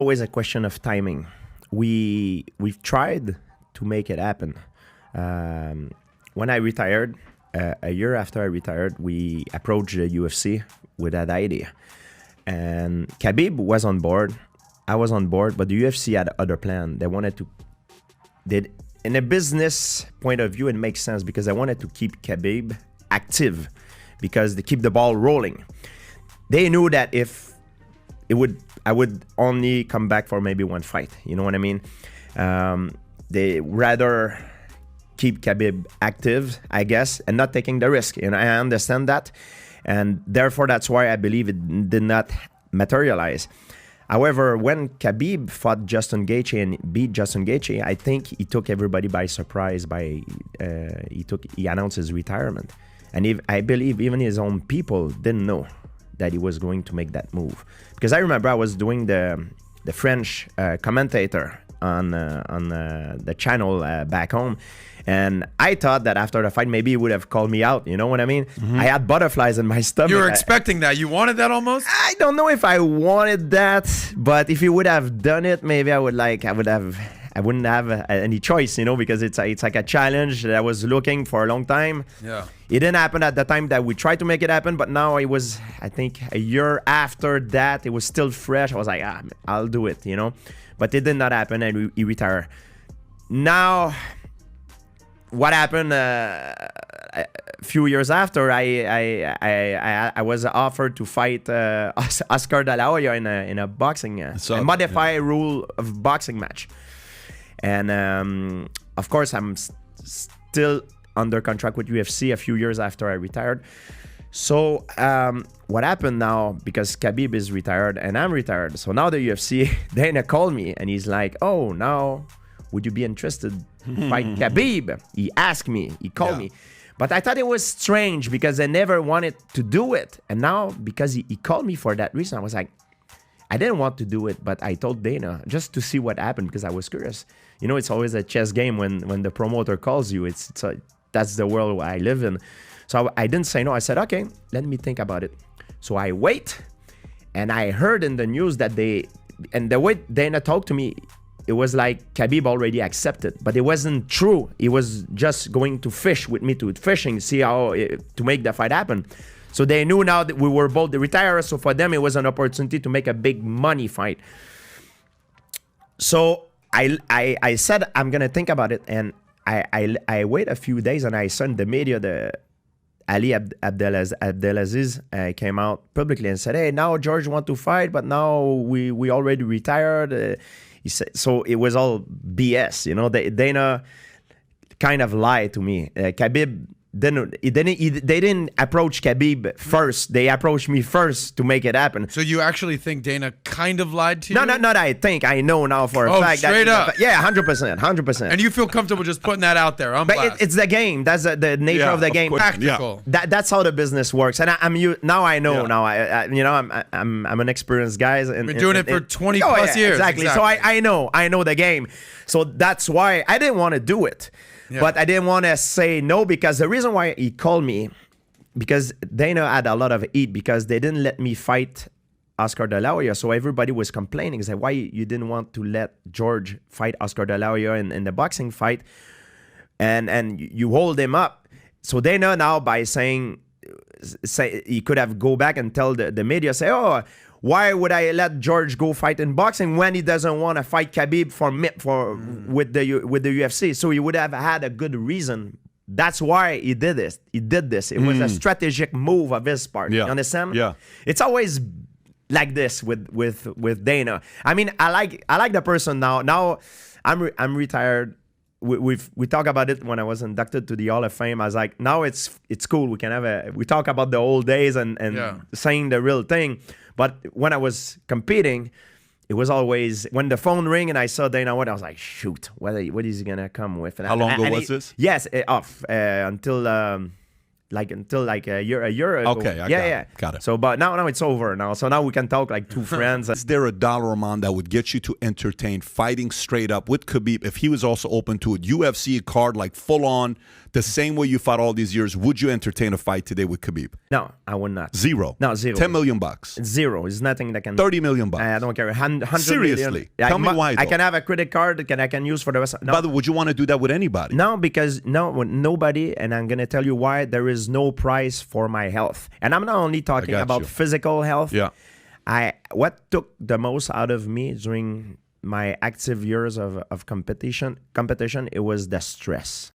Always a question of timing. We've tried to make it happen. When I retired, a year after I retired, we approached the UFC with that idea, and Khabib was on board. I was on board, but the UFC had other plan. They wanted to. Did in a business point of view, it makes sense because they wanted to keep Khabib active, because they keep the ball rolling. They knew that if I would only come back for maybe one fight. You know what I mean? They rather keep Khabib active, I guess, and not taking the risk. And I understand that. And therefore, that's why I believe it did not materialize. However, when Khabib fought Justin Gaethje and beat Justin Gaethje, I think he took everybody by surprise. He announced his retirement. And I believe even his own people didn't know that he was going to make that move. Because I remember I was doing the French commentator on the channel back home, and I thought that after the fight maybe he would have called me out. You know what I mean? I had butterflies in my stomach. You were expecting that. You wanted that almost? I don't know if I wanted that, but if he would have done it, maybe I wouldn't have any choice, you know, because it's like a challenge that I was looking for a long time. Yeah. It didn't happen at the time that we tried to make it happen, but now it was, I think, a year after that, it was still fresh. I was like, I'll do it, you know. But it did not happen, and he retired. Now, what happened a few years after, I was offered to fight Oscar De La Hoya in a boxing, a modified rule of boxing match. And of course, I'm still under contract with UFC a few years after I retired. So what happened now, because Khabib is retired and I'm retired, so now the UFC, Dana called me and he's like, oh, now would you be interested to fight Khabib? He asked me, he called me. But I thought it was strange because they never wanted to do it. And now, because he called me for that reason, I was like, I didn't want to do it, but I told Dana just to see what happened because I was curious. You know, it's always a chess game when the promoter calls you. That's the world I live in. So I didn't say no. I said, okay, let me think about it. So I wait, and I heard in the news that and the way Dana talked to me, it was like Khabib already accepted, but it wasn't true. He was just going to fish with me to fishing, see how to make the fight happen. So they knew now that we were both the retirees. So for them, it was an opportunity to make a big money fight. So I said, I'm going to think about it. And I wait a few days and I sent the media, Ali Abdelaziz came out publicly and said, hey, now George want to fight, but now we already retired. He said, so it was all BS, you know. Dana kind of lied to me. Khabib they didn't approach Khabib first. They approached me first to make it happen. So you actually think Dana kind of lied to you? No, not I think. I know now for a fact. Straight up. Yeah, 100%. And you feel comfortable just putting that out there? But it's the game. That's the nature of the game. Practical. That's how the business works. And now I know. Now I'm an experienced guy. And been doing it for 20 plus years. Exactly. So I know the game. So that's why I didn't want to do it. Yeah. But I didn't want to say no, because the reason why he called me, because Dana had a lot of heat because they didn't let me fight Oscar De La Hoya. So everybody was complaining. Say, why you didn't want to let George fight Oscar De La Hoya in the boxing fight, and you hold him up. So Dana now, by saying he could have go back and tell the media, say, oh, why would I let George go fight in boxing when he doesn't want to fight Khabib with the UFC? So he would have had a good reason. That's why he did this. It was a strategic move of his part. You understand? Yeah. It's always like this with Dana. I mean, I like the person now. Now I'm retired. We talk about it when I was inducted to the Hall of Fame. I was like, now it's cool. We can we talk about the old days and saying the real thing. But when I was competing, it was always when the phone rang and I saw Dana White, I was like, shoot, what is he gonna come with? And how long ago was this? Yes, until a year ago. Okay, got it. So, but now it's over now. So now we can talk like two friends. Is there a dollar amount that would get you to entertain fighting straight up with Khabib if he was also open to it? UFC card, like full on, the same way you fought all these years, would you entertain a fight today with Khabib? No, I would not. Zero. No, zero. $10 million bucks. Zero. It's nothing that can. 30 million bucks. I don't care. 100 Seriously. million. Tell me why, I though. can have a credit card that I can use for the rest. No. By the way, would you want to do that with anybody? No, because nobody, and I'm going to tell you why, there is no price for my health. And I'm not only talking got about you. physical health. Yeah. What took the most out of me during my active years of competition, it was the stress.